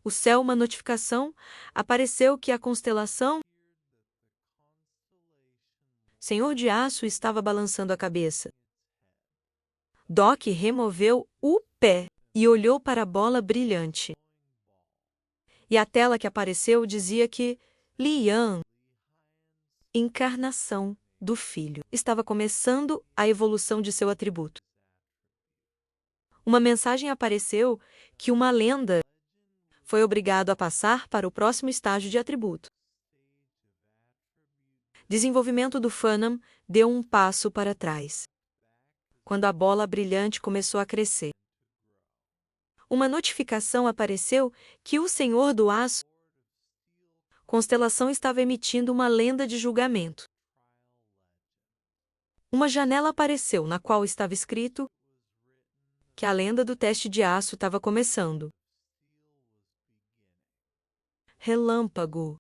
o céu uma notificação apareceu que a constelação Senhor de Aço estava balançando a cabeça. Doc removeu o pé e olhou para a bola brilhante. E a tela que apareceu dizia que Lian, encarnação do filho, estava começando a evolução de seu atributo. Uma mensagem apareceu que uma lenda foi obrigado a passar para o próximo estágio de atributo. Desenvolvimento do Phanom deu um passo para trás, quando a bola brilhante começou a crescer. Uma notificação apareceu que o Senhor do Aço, constelação, estava emitindo uma lenda de julgamento. Uma janela apareceu na qual estava escrito que a lenda do teste de aço estava começando. Relâmpago.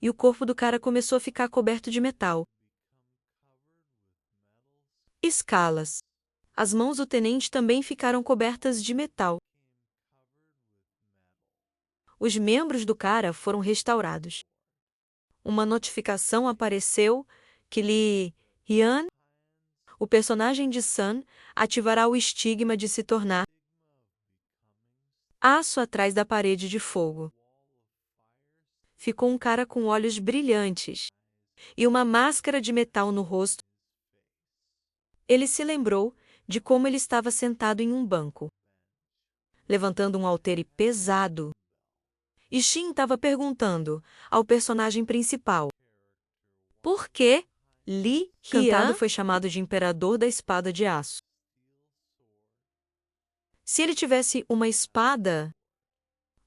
E o corpo do cara começou a ficar coberto de metal. Escalas. As mãos do tenente também ficaram cobertas de metal. Os membros do cara foram restaurados. Uma notificação apareceu que Li Yan, o personagem de Sun, ativará o estigma de se tornar aço atrás da parede de fogo. Ficou um cara com olhos brilhantes e uma máscara de metal no rosto. Ele se lembrou de como ele estava sentado em um banco, levantando um haltere pesado. E Shin estava perguntando ao personagem principal por que Li Yan foi chamado de Imperador da Espada de Aço. Se ele tivesse uma espada,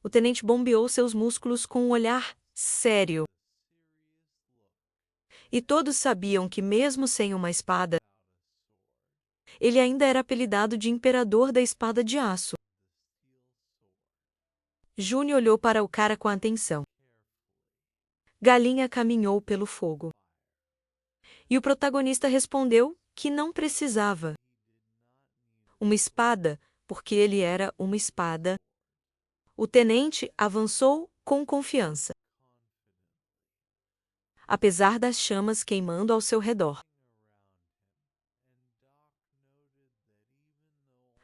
o tenente bombeou seus músculos com um olhar sério. E todos sabiam que, mesmo sem uma espada, ele ainda era apelidado de Imperador da Espada de Aço. June olhou para o cara com atenção. Galinha caminhou pelo fogo. E o protagonista respondeu que não precisava uma espada, porque ele era uma espada. O tenente avançou com confiança, apesar das chamas queimando ao seu redor.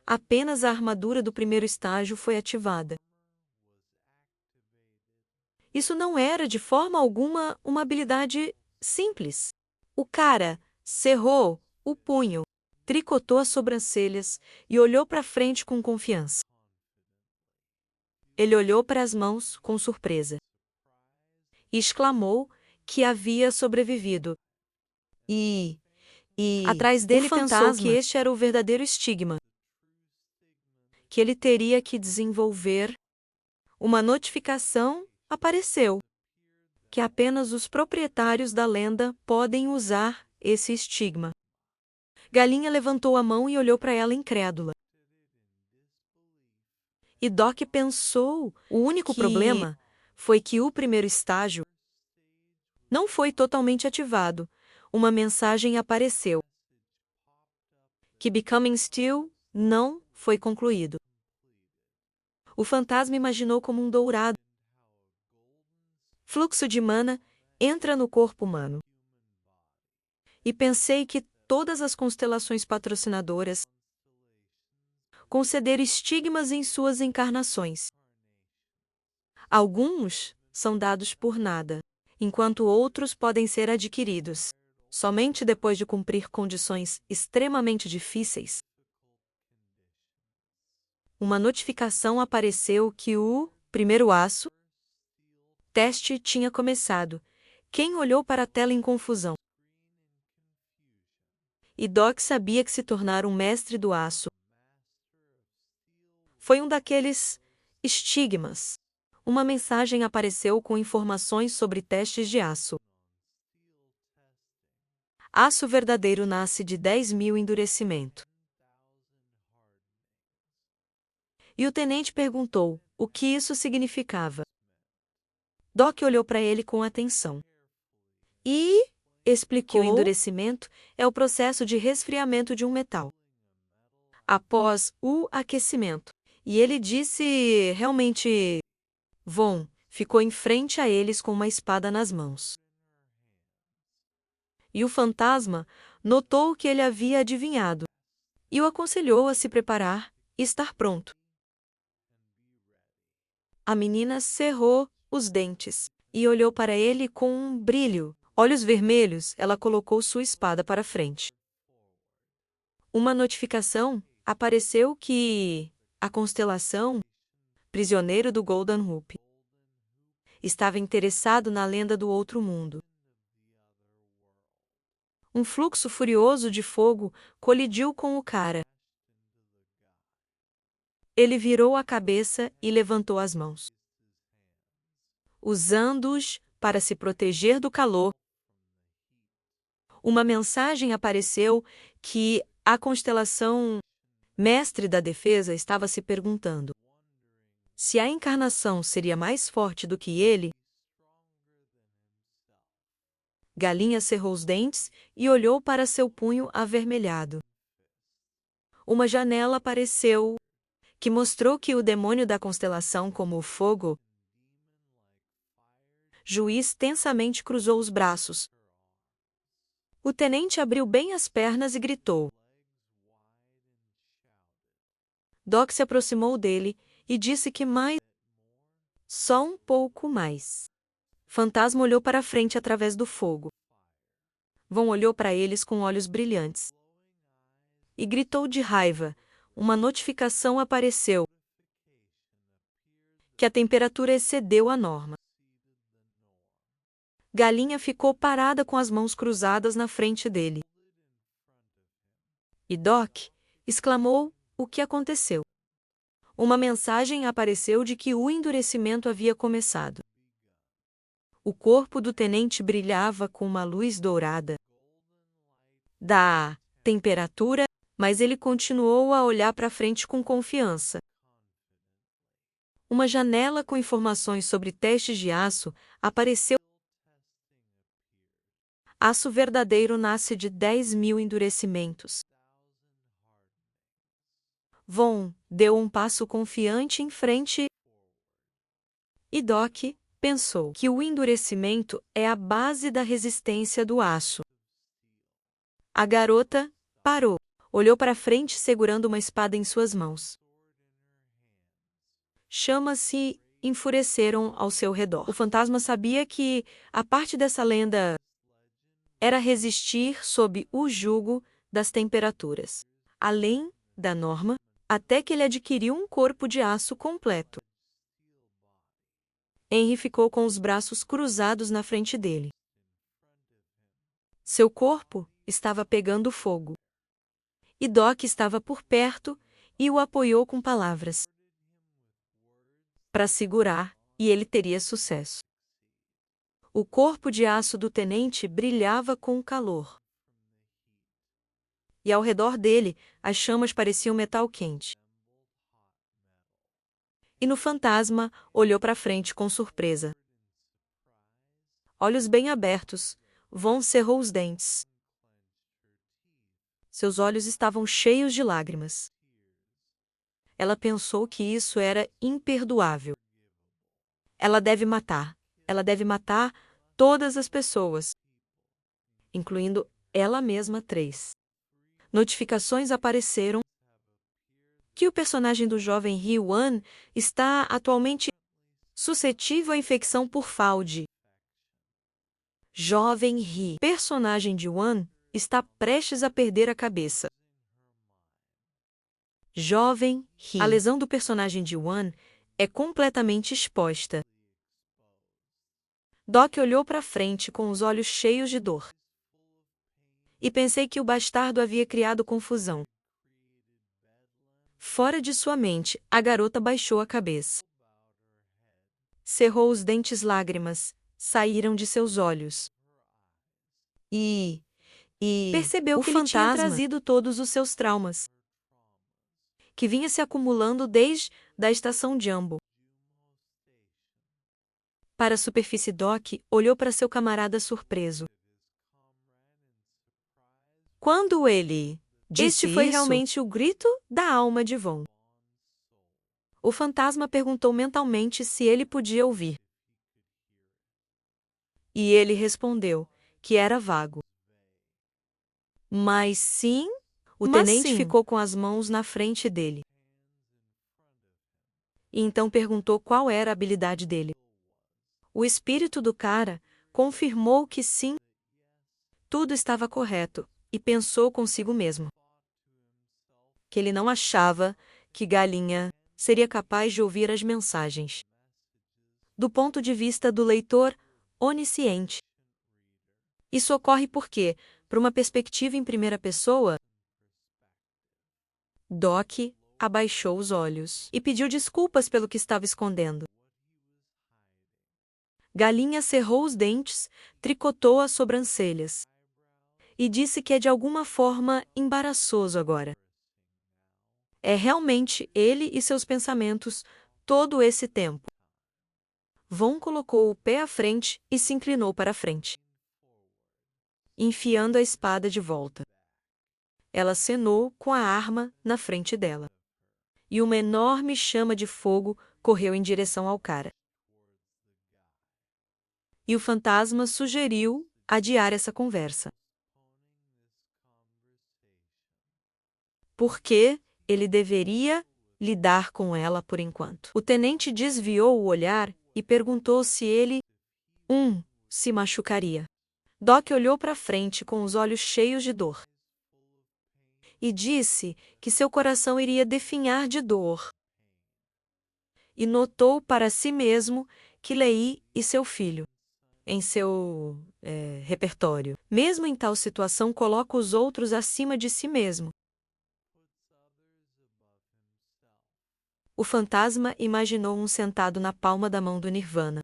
Apenas a armadura do primeiro estágio foi ativada. Isso não era de forma alguma uma habilidade simples. O cara cerrou o punho, tricotou as sobrancelhas e olhou para frente com confiança. Ele olhou para as mãos com surpresa e exclamou que havia sobrevivido. E atrás dele pensou que este era o verdadeiro estigma, que ele teria que desenvolver. Uma notificação apareceu que apenas os proprietários da lenda podem usar esse estigma. Galinha levantou a mão e olhou para ela incrédula. E Doc pensou, o único problema foi que o primeiro estágio não foi totalmente ativado. Uma mensagem apareceu que Becoming Steel não foi concluído. O fantasma imaginou como um dourado fluxo de mana entra no corpo humano. E pensei que todas as constelações patrocinadoras concederam estigmas em suas encarnações. Alguns são dados por nada, enquanto outros podem ser adquiridos somente depois de cumprir condições extremamente difíceis. Uma notificação apareceu que o primeiro aço teste tinha começado. Quem olhou para a tela em confusão? E Doc sabia que se tornar um mestre do aço foi um daqueles estigmas. Uma mensagem apareceu com informações sobre testes de aço. Aço verdadeiro nasce de 10.000 endurecimento. E o tenente perguntou o que isso significava. Doc olhou para ele com atenção e explicou que o endurecimento é o processo de resfriamento de um metal após o aquecimento. E ele disse realmente Von ficou em frente a eles com uma espada nas mãos. E o fantasma notou que ele havia adivinhado e o aconselhou a se preparar e estar pronto. A menina cerrou os dentes e olhou para ele com um brilho. Olhos vermelhos, ela colocou sua espada para frente. Uma notificação apareceu que a constelação, prisioneiro do Golden Hoop, estava interessado na lenda do outro mundo. Um fluxo furioso de fogo colidiu com o cara. Ele virou a cabeça e levantou as mãos, usando-os para se proteger do calor. Uma mensagem apareceu que a constelação mestre da defesa estava se perguntando se a encarnação seria mais forte do que ele. Galinha cerrou os dentes e olhou para seu punho avermelhado. Uma janela apareceu, que mostrou que o demônio da constelação como o fogo. Juiz tensamente cruzou os braços. O tenente abriu bem as pernas e gritou. Doc se aproximou dele e disse que mais. Só um pouco mais. Fantasma olhou para frente através do fogo. Von olhou para eles com olhos brilhantes e gritou de raiva. Uma notificação apareceu que a temperatura excedeu a norma. Galinha ficou parada com as mãos cruzadas na frente dele. E Doc exclamou: o que aconteceu? Uma mensagem apareceu de que o endurecimento havia começado. O corpo do tenente brilhava com uma luz dourada da temperatura, mas ele continuou a olhar para frente com confiança. Uma janela com informações sobre testes de aço apareceu. Aço verdadeiro nasce de 10.000 endurecimentos. Von deu um passo confiante em frente. E Doc pensou que o endurecimento é a base da resistência do aço. A garota parou, olhou para frente segurando uma espada em suas mãos. Chamas se enfureceram ao seu redor. O fantasma sabia que a parte dessa lenda era resistir sob o jugo das temperaturas, além da norma, até que ele adquiriu um corpo de aço completo. Henry ficou com os braços cruzados na frente dele. Seu corpo estava pegando fogo. E Doc estava por perto e o apoiou com palavras para segurar, e ele teria sucesso. O corpo de aço do tenente brilhava com calor. E ao redor dele, as chamas pareciam metal quente. E no fantasma, olhou para frente com surpresa. Olhos bem abertos, Von cerrou os dentes. Seus olhos estavam cheios de lágrimas. Ela pensou que isso era imperdoável. Ela deve matar todas as pessoas, incluindo ela mesma 3. Notificações apareceram que o personagem do jovem Hee-Wan está atualmente suscetível à infecção por FAUD. Jovem Hee, personagem de Wan, está prestes a perder a cabeça. Jovem Hee, a lesão do personagem de Wan é completamente exposta. Doc olhou para frente com os olhos cheios de dor. E pensei que o bastardo havia criado confusão. Fora de sua mente, a garota baixou a cabeça. Cerrou os dentes, lágrimas saíram de seus olhos. E percebeu que ele tinha trazido todos os seus traumas, que vinha se acumulando desde a estação Jumbo. Para a superfície, Doc olhou para seu camarada surpreso. Quando ele disse este foi isso, realmente o grito da alma de Von. O fantasma perguntou mentalmente se ele podia ouvir. E ele respondeu que era vago. Mas sim, o tenente ficou com as mãos na frente dele. E então perguntou qual era a habilidade dele. O espírito do cara confirmou que sim, tudo estava correto, e pensou consigo mesmo que ele não achava que Galinha seria capaz de ouvir as mensagens. Do ponto de vista do leitor onisciente. Isso ocorre porque, por uma perspectiva em primeira pessoa, Doc abaixou os olhos e pediu desculpas pelo que estava escondendo. Galinha cerrou os dentes, tricotou as sobrancelhas e disse que é de alguma forma embaraçoso agora. É realmente ele e seus pensamentos todo esse tempo. Von colocou o pé à frente e se inclinou para a frente, enfiando a espada de volta. Ela acenou com a arma na frente dela. E uma enorme chama de fogo correu em direção ao cara. E o fantasma sugeriu adiar essa conversa. Porque ele deveria lidar com ela por enquanto. O tenente desviou o olhar e perguntou se ele, se machucaria. Doc olhou para frente com os olhos cheios de dor. E disse que seu coração iria definhar de dor. E notou para si mesmo que Lei e seu filho, em seu repertório, mesmo em tal situação, coloca os outros acima de si mesmo. O fantasma imaginou um sentado na palma da mão do Nirvana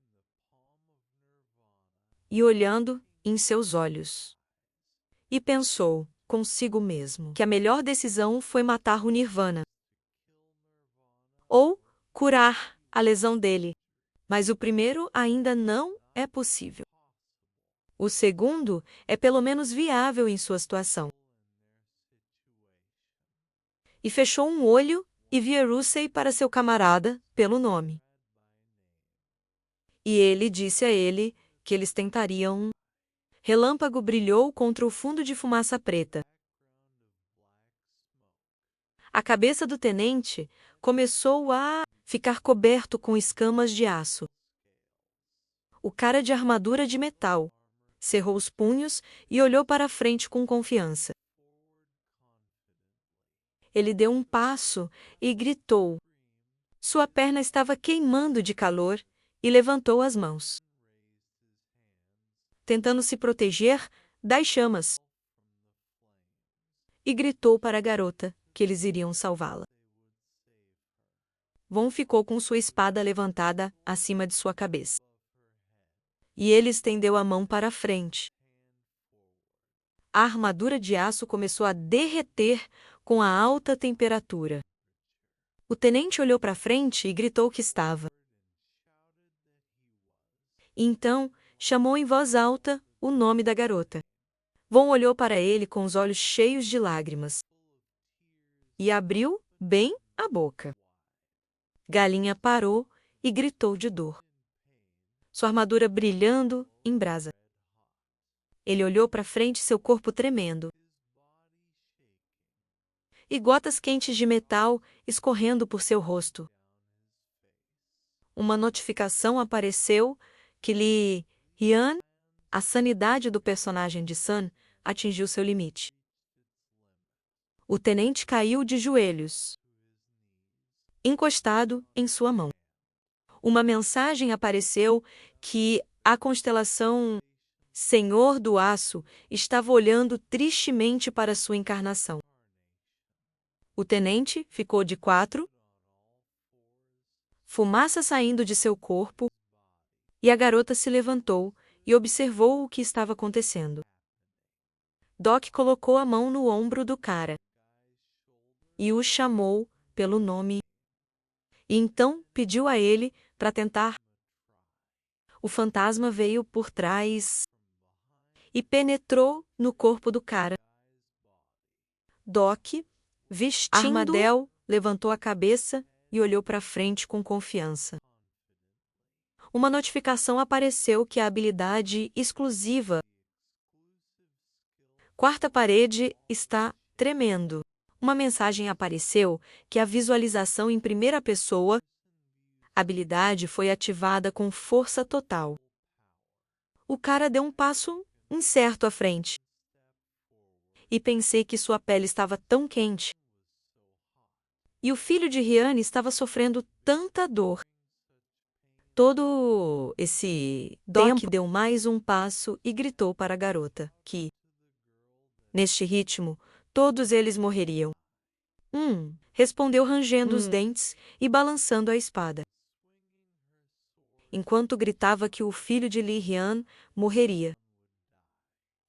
e olhando em seus olhos. E pensou consigo mesmo que a melhor decisão foi matar o Nirvana ou curar a lesão dele, mas o primeiro ainda não é possível. O segundo é pelo menos viável em sua situação. E fechou um olho e via Russell para seu camarada pelo nome. E ele disse a ele que eles tentariam. Relâmpago brilhou contra o fundo de fumaça preta. A cabeça do tenente começou a ficar coberto com escamas de aço. O cara de armadura de metal cerrou os punhos e olhou para a frente com confiança. Ele deu um passo e gritou. Sua perna estava queimando de calor e levantou as mãos, tentando se proteger das chamas. E gritou para a garota que eles iriam salvá-la. Von ficou com sua espada levantada acima de sua cabeça. E ele estendeu a mão para a frente. A armadura de aço começou a derreter com a alta temperatura. O tenente olhou para frente e gritou que estava. Então, chamou em voz alta o nome da garota. Von olhou para ele com os olhos cheios de lágrimas. E abriu bem a boca. Galinha parou e gritou de dor. Sua armadura brilhando em brasa. Ele olhou para frente, seu corpo tremendo. E gotas quentes de metal escorrendo por seu rosto. Uma notificação apareceu que Hyun, a sanidade do personagem de Sun, atingiu seu limite. O tenente caiu de joelhos, encostado em sua mão. Uma mensagem apareceu que a constelação Senhor do Aço estava olhando tristemente para sua encarnação. O tenente ficou de quatro, fumaça saindo de seu corpo, e a garota se levantou e observou o que estava acontecendo. Doc colocou a mão no ombro do cara e o chamou pelo nome. E então pediu a ele para tentar. O fantasma veio por trás e penetrou no corpo do cara. Doc, vestindo Armadel, levantou a cabeça e olhou para frente com confiança. Uma notificação apareceu que a habilidade exclusiva Quarta parede está tremendo. Uma mensagem apareceu que a visualização em primeira pessoa habilidade foi ativada com força total. O cara deu um passo incerto à frente. E pensei que sua pele estava tão quente. E o filho de Riane estava sofrendo tanta dor. Todo esse Doc deu mais um passo e gritou para a garota que, neste ritmo, todos eles morreriam. Respondeu rangendo os dentes e balançando a espada. Enquanto gritava que o filho de Li Rian morreria.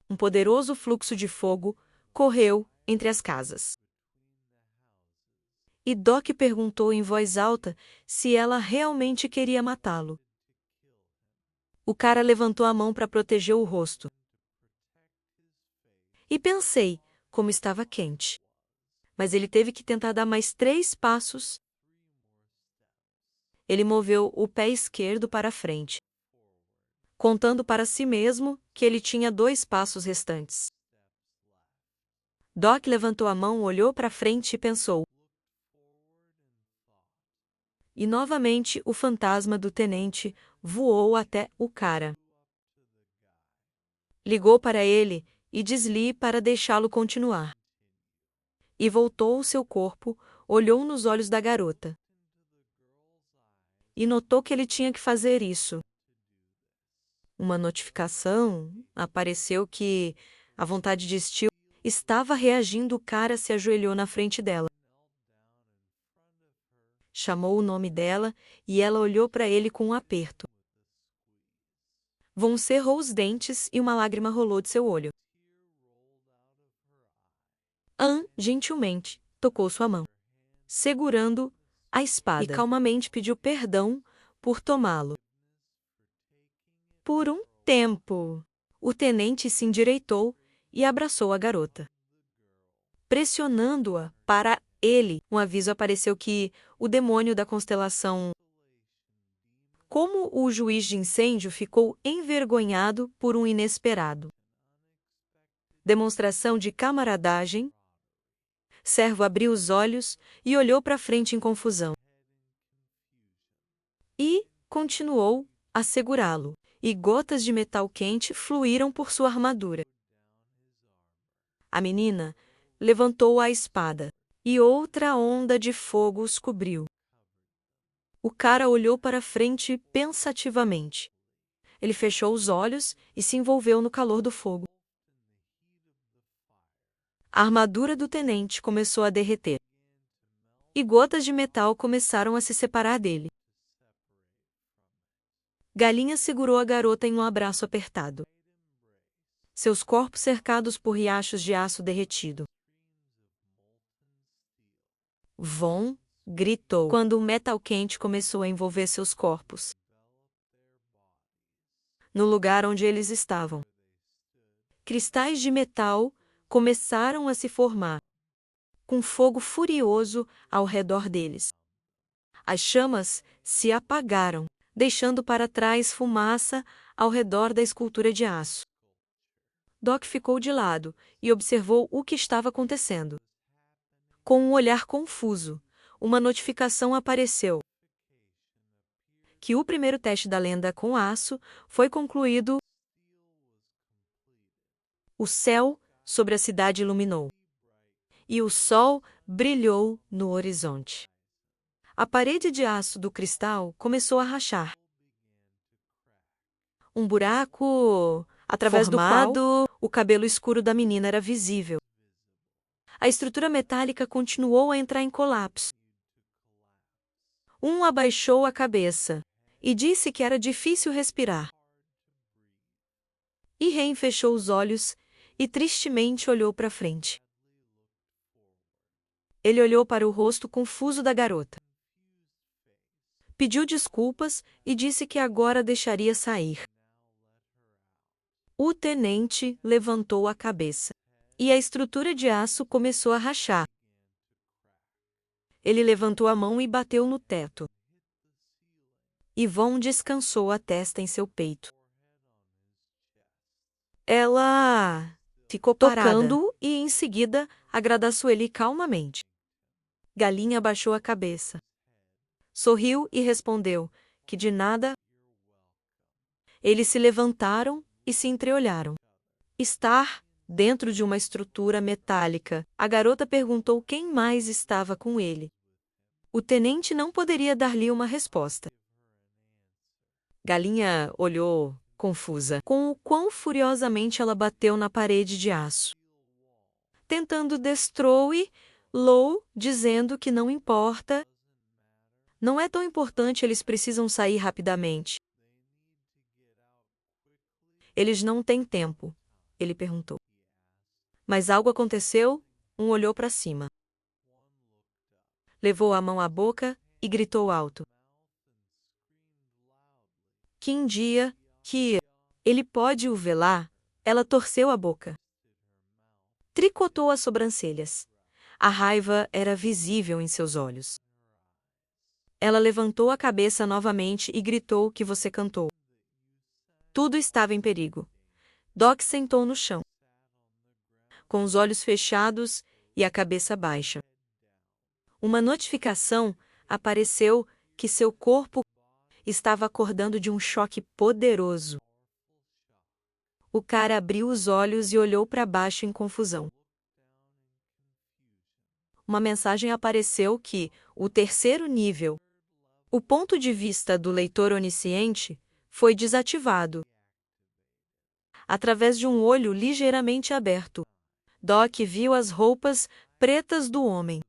Um poderoso fluxo de fogo correu entre as casas. E Doc perguntou em voz alta se ela realmente queria matá-lo. O cara levantou a mão para proteger o rosto. E pensei como estava quente. Mas ele teve que tentar dar mais 3 passos. Ele moveu o pé esquerdo para frente, contando para si mesmo que ele tinha 2 passos restantes. Doc levantou a mão, olhou para frente e pensou. E novamente o fantasma do tenente voou até o cara. Ligou para ele e disse-lhe para deixá-lo continuar. E voltou o seu corpo, olhou nos olhos da garota. E notou que ele tinha que fazer isso. Uma notificação apareceu que a vontade de Steel estava reagindo. O cara se ajoelhou na frente dela. Chamou o nome dela e ela olhou para ele com um aperto. Von cerrou os dentes e uma lágrima rolou de seu olho. Anne, gentilmente, tocou sua mão, segurando a espada, e calmamente pediu perdão por tomá-lo. Por um tempo, o tenente se endireitou e abraçou a garota. Pressionando-a para ele, um aviso apareceu que o demônio da constelação. Como o juiz de incêndio ficou envergonhado por um inesperado demonstração de camaradagem, Servo abriu os olhos e olhou para frente em confusão. E continuou a segurá-lo, e gotas de metal quente fluíram por sua armadura. A menina levantou a espada, e outra onda de fogo os cobriu. O cara olhou para frente pensativamente. Ele fechou os olhos e se envolveu no calor do fogo. A armadura do tenente começou a derreter. E gotas de metal começaram a se separar dele. Galinha segurou a garota em um abraço apertado. Seus corpos cercados por riachos de aço derretido. Von gritou quando o metal quente começou a envolver seus corpos. No lugar onde eles estavam, cristais de metal começaram a se formar, com fogo furioso ao redor deles. As chamas se apagaram, deixando para trás fumaça ao redor da escultura de aço. Doc ficou de lado e observou o que estava acontecendo. Com um olhar confuso, uma notificação apareceu. Que o primeiro teste da lenda com aço foi concluído. O céu sobre a cidade iluminou. E o sol brilhou no horizonte. A parede de aço do cristal começou a rachar. Um buraco através do qual o cabelo escuro da menina era visível. A estrutura metálica continuou a entrar em colapso. Um abaixou a cabeça e disse que era difícil respirar. E Ren fechou os olhos e tristemente olhou para frente. Ele olhou para o rosto confuso da garota. Pediu desculpas e disse que agora deixaria sair. O tenente levantou a cabeça. E a estrutura de aço começou a rachar. Ele levantou a mão e bateu no teto. Yvonne descansou a testa em seu peito. Ela ficou tocando e, em seguida, agradeceu ele calmamente. Galinha baixou a cabeça. Sorriu e respondeu que de nada. Eles se levantaram e se entreolharam. Estar dentro de uma estrutura metálica, a garota perguntou quem mais estava com ele. O tenente não poderia dar-lhe uma resposta. Galinha olhou, confusa, com o quão furiosamente ela bateu na parede de aço. Tentando destruí-lo, dizendo que não importa. Não é tão importante, eles precisam sair rapidamente. Eles não têm tempo, ele perguntou. Mas algo aconteceu, olhou para cima. Levou a mão à boca e gritou alto. Que dia, que ele pode o velar? Ela torceu a boca. Tricotou as sobrancelhas. A raiva era visível em seus olhos. Ela levantou a cabeça novamente e gritou que você cantou. Tudo estava em perigo. Doc sentou no chão, com os olhos fechados e a cabeça baixa. Uma notificação apareceu que seu corpo estava acordando de um choque poderoso. O cara abriu os olhos e olhou para baixo em confusão. Uma mensagem apareceu que o terceiro nível, o ponto de vista do leitor onisciente, foi desativado. Através de um olho ligeiramente aberto, Doc viu as roupas pretas do homem,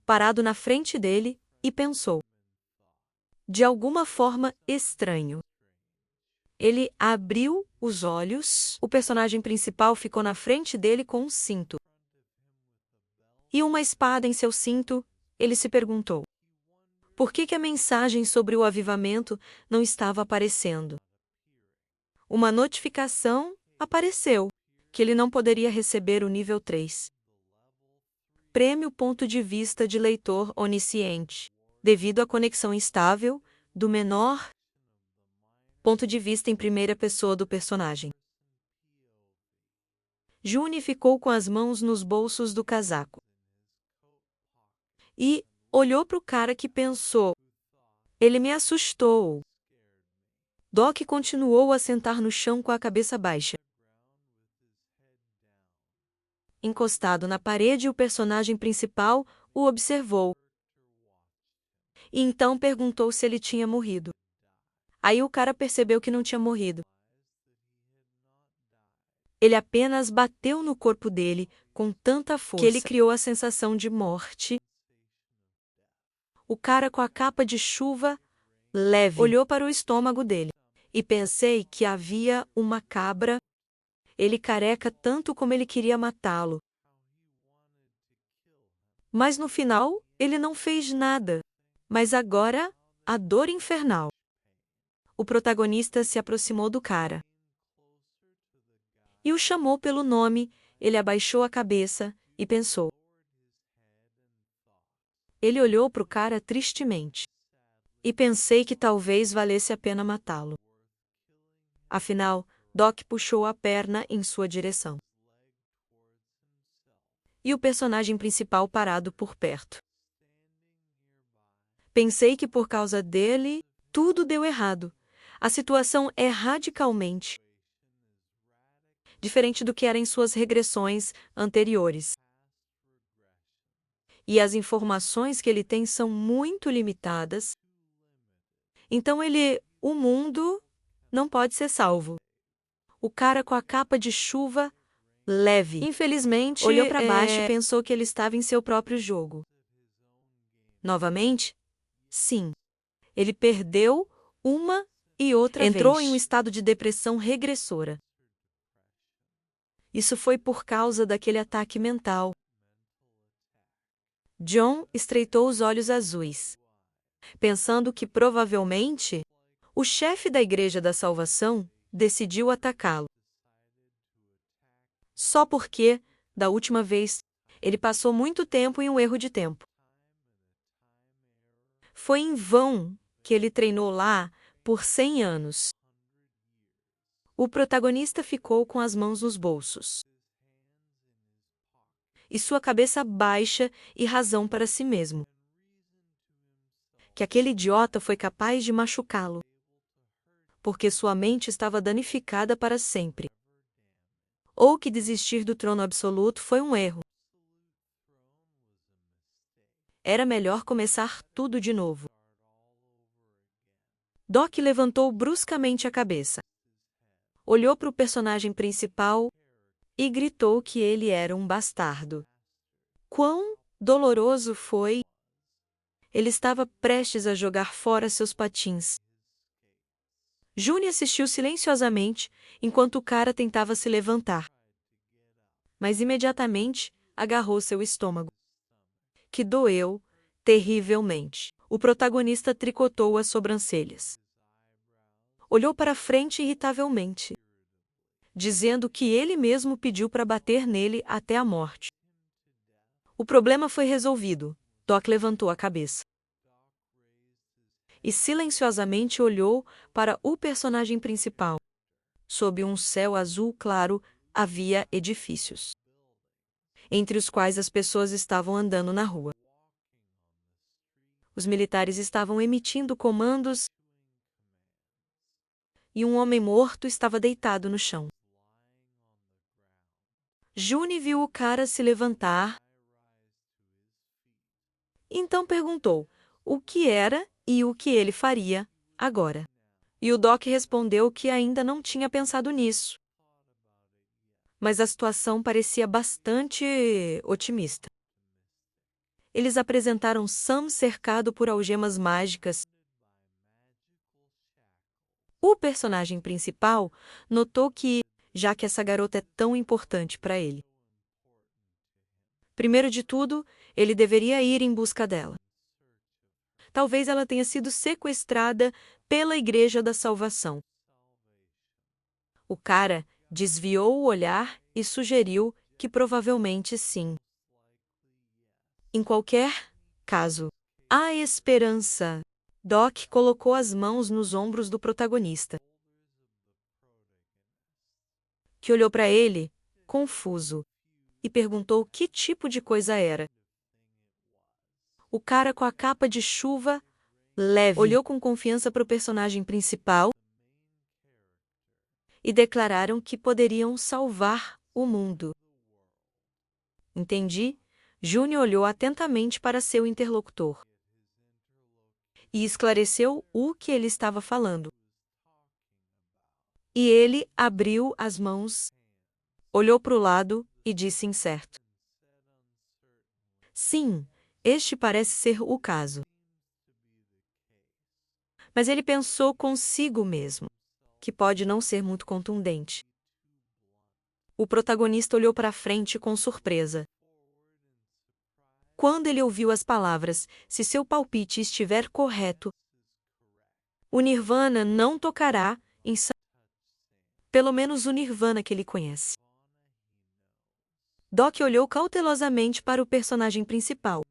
parado na frente dele, e pensou. De alguma forma estranho. Ele abriu os olhos, o personagem principal ficou na frente dele com um cinto. E uma espada em seu cinto, ele se perguntou. Por que a mensagem sobre o avivamento não estava aparecendo? Uma notificação apareceu, que ele não poderia receber o nível 3. Prêmio ponto de vista de leitor onisciente, devido à conexão instável do menor ponto de vista em primeira pessoa do personagem. June ficou com as mãos nos bolsos do casaco. E olhou para o cara que pensou. Ele me assustou. Doc continuou a sentar no chão com a cabeça baixa. Encostado na parede, o personagem principal o observou. E então perguntou se ele tinha morrido. Aí o cara percebeu que não tinha morrido. Ele apenas bateu no corpo dele com tanta força que ele criou a sensação de morte. O cara com a capa de chuva leve olhou para o estômago dele. E pensei que havia uma cabra. Ele careca tanto como ele queria matá-lo. Mas no final, ele não fez nada. Mas agora, a dor infernal. O protagonista se aproximou do cara. E o chamou pelo nome, ele abaixou a cabeça e pensou. Ele olhou para o cara tristemente. E pensei que talvez valesse a pena matá-lo. Afinal, Doc puxou a perna em sua direção. E o personagem principal parado por perto. Pensei que por causa dele, tudo deu errado. A situação é radicalmente diferente do que era em suas regressões anteriores. E as informações que ele tem são muito limitadas. Então o mundo não pode ser salvo. O cara com a capa de chuva leve, infelizmente, olhou para baixo e pensou que ele estava em seu próprio jogo. Novamente? Sim. Ele perdeu uma e outra vez. Entrou em um estado de depressão regressora. Isso foi por causa daquele ataque mental. John estreitou os olhos azuis, pensando que provavelmente o chefe da Igreja da Salvação decidiu atacá-lo. Só porque, da última vez, ele passou muito tempo em um erro de tempo. Foi em vão que ele treinou lá por 100 anos. O protagonista ficou com as mãos nos bolsos e sua cabeça baixa e razão para si mesmo. Que aquele idiota foi capaz de machucá-lo, porque sua mente estava danificada para sempre. Ou que desistir do trono absoluto foi um erro. Era melhor começar tudo de novo. Doc levantou bruscamente a cabeça, olhou para o personagem principal e gritou que ele era um bastardo. Quão doloroso foi! Ele estava prestes a jogar fora seus patins. June assistiu silenciosamente enquanto o cara tentava se levantar. Mas imediatamente agarrou seu estômago, que doeu terrivelmente. O protagonista tricotou as sobrancelhas. Olhou para frente irritavelmente, dizendo que ele mesmo pediu para bater nele até a morte. O problema foi resolvido. Doc levantou a cabeça e silenciosamente olhou para o personagem principal. Sob um céu azul claro, havia edifícios, entre os quais as pessoas estavam andando na rua. Os militares estavam emitindo comandos e um homem morto estava deitado no chão. June viu o cara se levantar. Então perguntou o que era e o que ele faria agora. E o Doc respondeu que ainda não tinha pensado nisso. Mas a situação parecia bastante otimista. Eles apresentaram Sam cercado por algemas mágicas. O personagem principal notou que, já que essa garota é tão importante para ele, primeiro de tudo, ele deveria ir em busca dela. Talvez ela tenha sido sequestrada pela Igreja da Salvação. O cara desviou o olhar e sugeriu que provavelmente sim. Em qualquer caso, há esperança. Doc colocou as mãos nos ombros do protagonista, que olhou para ele, confuso, e perguntou que tipo de coisa era. O cara com a capa de chuva leve olhou com confiança para o personagem principal e declararam que poderiam salvar o mundo. Entendi. June olhou atentamente para seu interlocutor e esclareceu o que ele estava falando. E ele abriu as mãos, olhou para o lado e disse incerto: sim, este parece ser o caso. Mas ele pensou consigo mesmo, que pode não ser muito contundente. O protagonista olhou para frente com surpresa. Quando ele ouviu as palavras, se seu palpite estiver correto, o Nirvana não tocará em Sam. Pelo menos o Nirvana que ele conhece. Doc olhou cautelosamente para o personagem principal,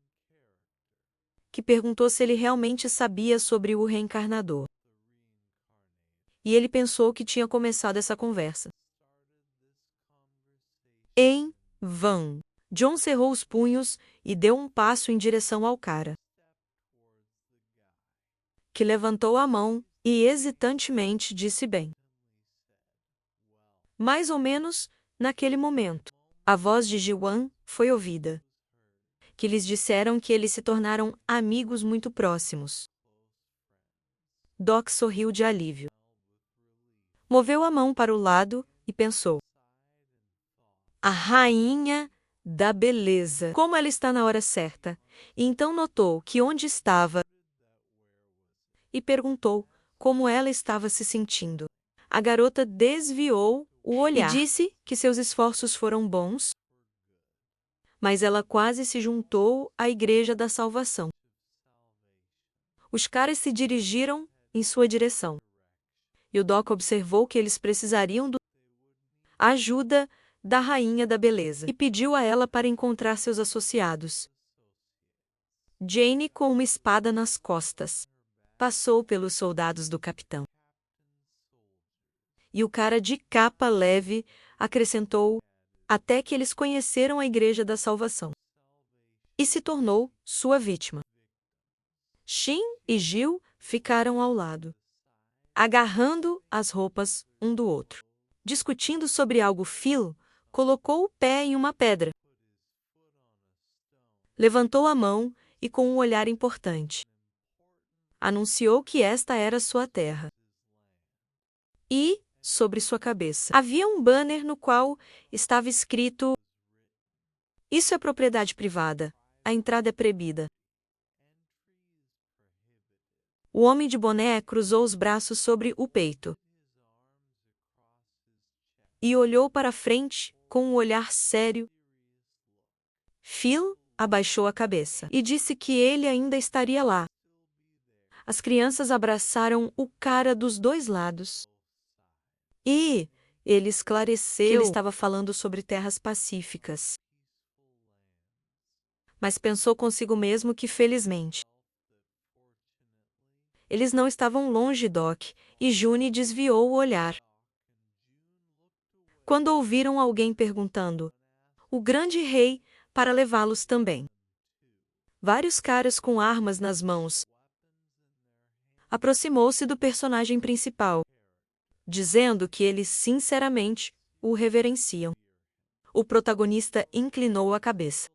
que perguntou se ele realmente sabia sobre o reencarnador. E ele pensou que tinha começado essa conversa. Em vão. John cerrou os punhos e deu um passo em direção ao cara, que levantou a mão e hesitantemente disse bem. Mais ou menos naquele momento, a voz de Ji-Wan foi ouvida, que lhes disseram que eles se tornaram amigos muito próximos. Doc sorriu de alívio. Moveu a mão para o lado e pensou: a rainha da beleza. Como ela está na hora certa. E então notou que onde estava e perguntou como ela estava se sentindo. A garota desviou o olhar e disse que seus esforços foram bons, mas ela quase se juntou à Igreja da Salvação. Os caras se dirigiram em sua direção. E o Doc observou que eles precisariam da ajuda da rainha da beleza e pediu a ela para encontrar seus associados. Jane, com uma espada nas costas, passou pelos soldados do capitão. E o cara de capa leve acrescentou, até que eles conheceram a Igreja da Salvação. E se tornou sua vítima. Shin e Gil ficaram ao lado, agarrando as roupas um do outro. Discutindo sobre algo, Phil colocou o pé em uma pedra. Levantou a mão e, com um olhar importante, anunciou que esta era sua terra. E, sobre sua cabeça, havia um banner no qual estava escrito: "Isso é propriedade privada. A entrada é proibida." O homem de boné cruzou os braços sobre o peito e olhou para frente com um olhar sério. Phil abaixou a cabeça e disse que ele ainda estaria lá. As crianças abraçaram o cara dos dois lados. E ele esclareceu que ele estava falando sobre terras pacíficas. Mas pensou consigo mesmo que, felizmente, eles não estavam longe. Doc e June desviou o olhar quando ouviram alguém perguntando: "O grande rei", para levá-los também. Vários caras com armas nas mãos aproximou-se do personagem principal, dizendo que eles sinceramente o reverenciam. O protagonista inclinou a cabeça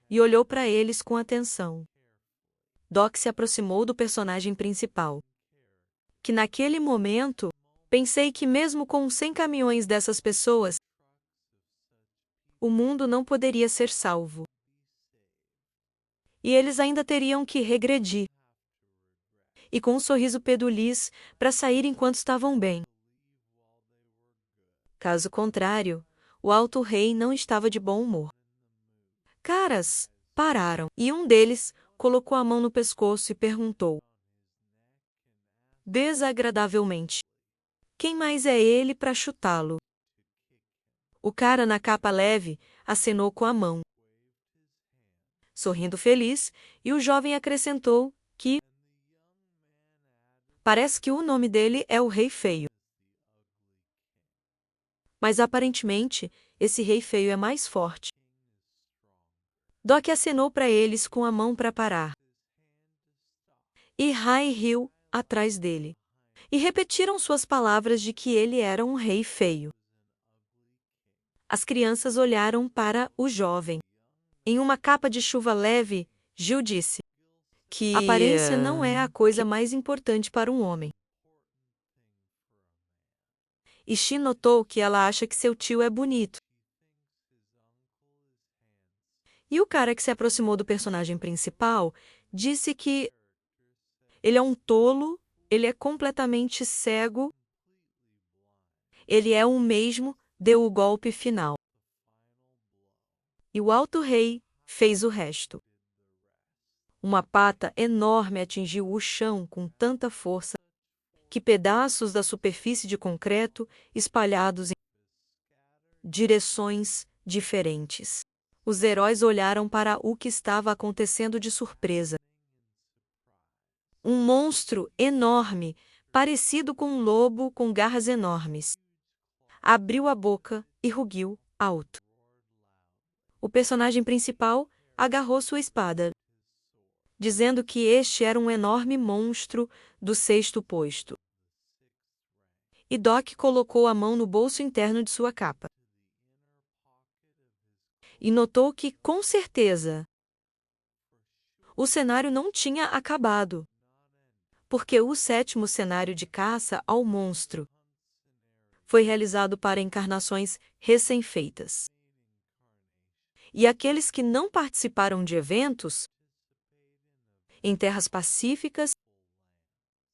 e olhou para eles com atenção. Doc se aproximou do personagem principal, que naquele momento pensei que mesmo com 100 caminhões dessas pessoas, o mundo não poderia ser salvo. E eles ainda teriam que regredir. E com um sorriso peduliz para sair enquanto estavam bem. Caso contrário, o Alto Rei não estava de bom humor. Caras pararam e um deles colocou a mão no pescoço e perguntou, desagradavelmente: "Quem mais é ele para chutá-lo?" O cara na capa leve acenou com a mão, sorrindo feliz, e o jovem acrescentou que parece que o nome dele é o Rei Feio. Mas aparentemente, esse Rei Feio é mais forte. Doc acenou para eles com a mão para parar. E Rai riu atrás dele. E repetiram suas palavras de que ele era um rei feio. As crianças olharam para o jovem. Em uma capa de chuva leve, Gil disse que aparência não é a coisa mais importante para um homem. E Shin notou que ela acha que seu tio é bonito. E o cara que se aproximou do personagem principal disse que ele é um tolo, ele é completamente cego, ele é o mesmo, deu o golpe final. E o Alto Rei fez o resto. Uma pata enorme atingiu o chão com tanta força que pedaços da superfície de concreto espalhados em direções diferentes. Os heróis olharam para o que estava acontecendo de surpresa. Um monstro enorme, parecido com um lobo com garras enormes, abriu a boca e rugiu alto. O personagem principal agarrou sua espada, dizendo que este era um enorme monstro do sexto posto. E Doc colocou a mão no bolso interno de sua capa. E notou que, com certeza, o cenário não tinha acabado, porque o sétimo cenário de caça ao monstro foi realizado para encarnações recém-feitas. E aqueles que não participaram de eventos em terras pacíficas,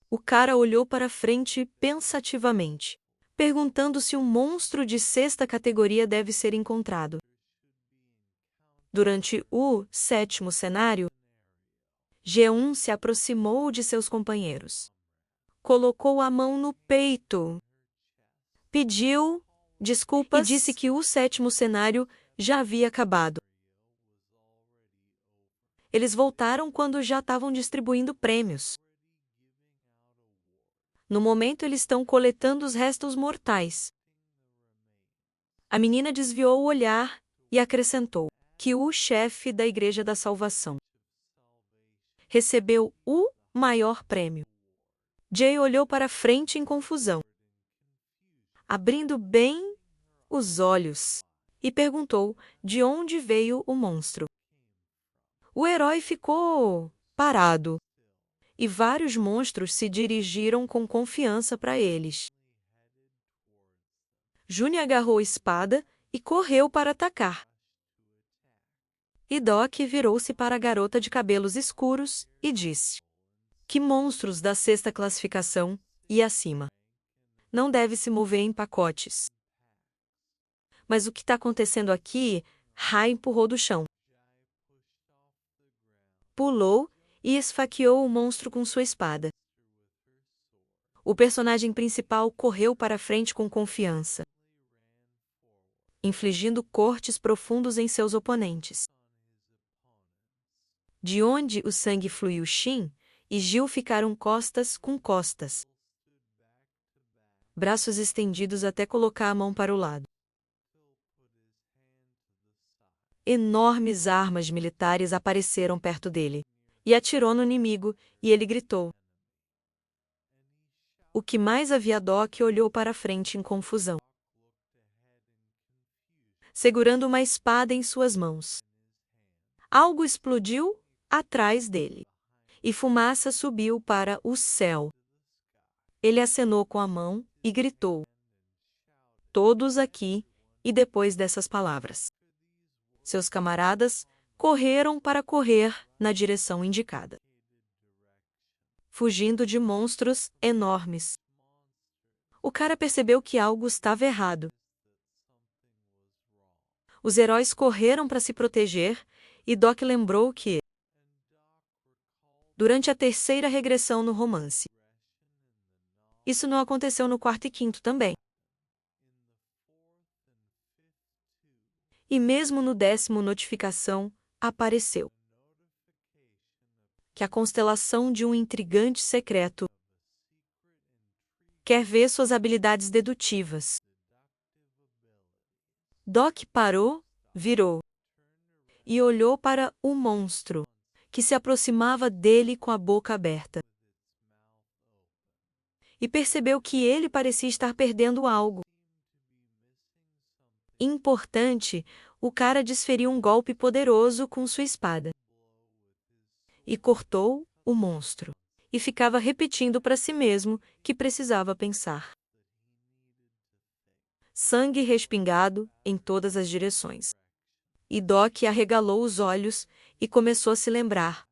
o cara olhou para frente pensativamente, perguntando se um monstro de sexta categoria deve ser encontrado. Durante o sétimo cenário, G1 se aproximou de seus companheiros. Colocou a mão no peito, pediu desculpas e disse que o sétimo cenário já havia acabado. Eles voltaram quando já estavam distribuindo prêmios. No momento, eles estão coletando os restos mortais. A menina desviou o olhar e acrescentou que o chefe da Igreja da Salvação recebeu o maior prêmio. Jay olhou para frente em confusão, abrindo bem os olhos, e perguntou de onde veio o monstro. O herói ficou parado, e vários monstros se dirigiram com confiança para eles. June agarrou a espada e correu para atacar. E Doc virou-se para a garota de cabelos escuros e disse: que monstros da sexta classificação e acima não deve se mover em pacotes. Mas o que está acontecendo aqui? Rai empurrou do chão, pulou e esfaqueou o monstro com sua espada. O personagem principal correu para frente com confiança, infligindo cortes profundos em seus oponentes. De onde o sangue fluiu, Shin e Gil ficaram costas com costas, braços estendidos até colocar a mão para o lado. Enormes armas militares apareceram perto dele, e atirou no inimigo, e ele gritou. O que mais havia? Doc olhou para frente em confusão, segurando uma espada em suas mãos. Algo explodiu atrás dele, e fumaça subiu para o céu. Ele acenou com a mão e gritou: todos aqui, e depois dessas palavras, seus camaradas correram para correr na direção indicada, fugindo de monstros enormes. O cara percebeu que algo estava errado. Os heróis correram para se proteger, e Doc lembrou que, durante a terceira regressão no romance, isso não aconteceu no quarto e quinto também. E mesmo no 10º notificação, apareceu que a constelação de um intrigante secreto quer ver suas habilidades dedutivas. Doc parou, virou e olhou para o monstro, que se aproximava dele com a boca aberta. E percebeu que ele parecia estar perdendo algo importante. O cara desferiu um golpe poderoso com sua espada e cortou o monstro, e ficava repetindo para si mesmo que precisava pensar. Sangue respingado em todas as direções. E Doc arregalou os olhos e começou a se lembrar.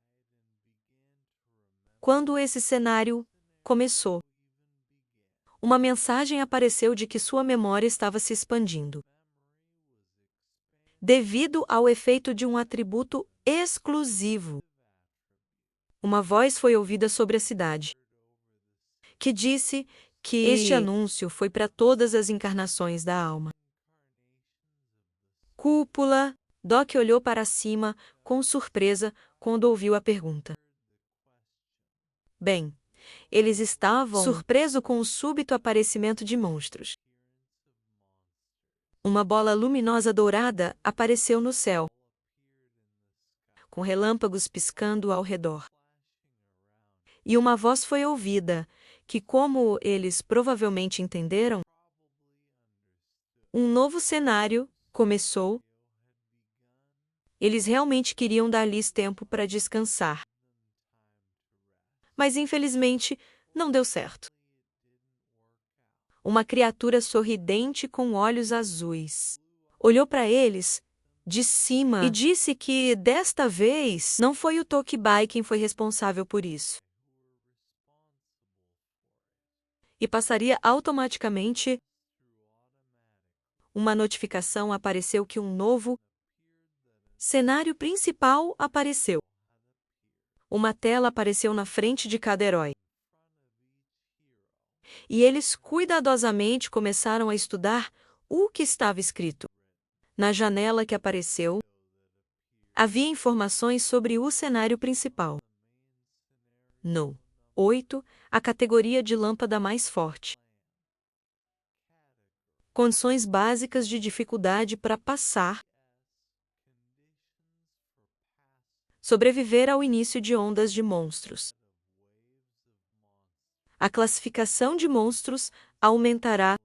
Quando esse cenário começou, uma mensagem apareceu de que sua memória estava se expandindo, devido ao efeito de um atributo exclusivo. Uma voz foi ouvida sobre a cidade, que disse que este anúncio foi para todas as encarnações da alma. Cúpula. Doc olhou para cima com surpresa quando ouviu a pergunta. Bem, eles estavam surpresos com o súbito aparecimento de monstros. Uma bola luminosa dourada apareceu no céu, com relâmpagos piscando ao redor. E uma voz foi ouvida, que, como eles provavelmente entenderam, um novo cenário começou. Eles realmente queriam dar-lhes tempo para descansar. Mas, infelizmente, não deu certo. Uma criatura sorridente com olhos azuis olhou para eles de cima e disse que, desta vez, não foi o Tokibai quem foi responsável por isso. E passaria automaticamente. Uma notificação apareceu que um novo cenário principal apareceu. Uma tela apareceu na frente de cada herói. E eles cuidadosamente começaram a estudar o que estava escrito. Na janela que apareceu, Havia informações sobre o cenário principal. No 8, a categoria de lâmpada mais forte. Condições básicas de dificuldade para passar. Sobreviver ao início de ondas de monstros. A classificação de monstros aumentará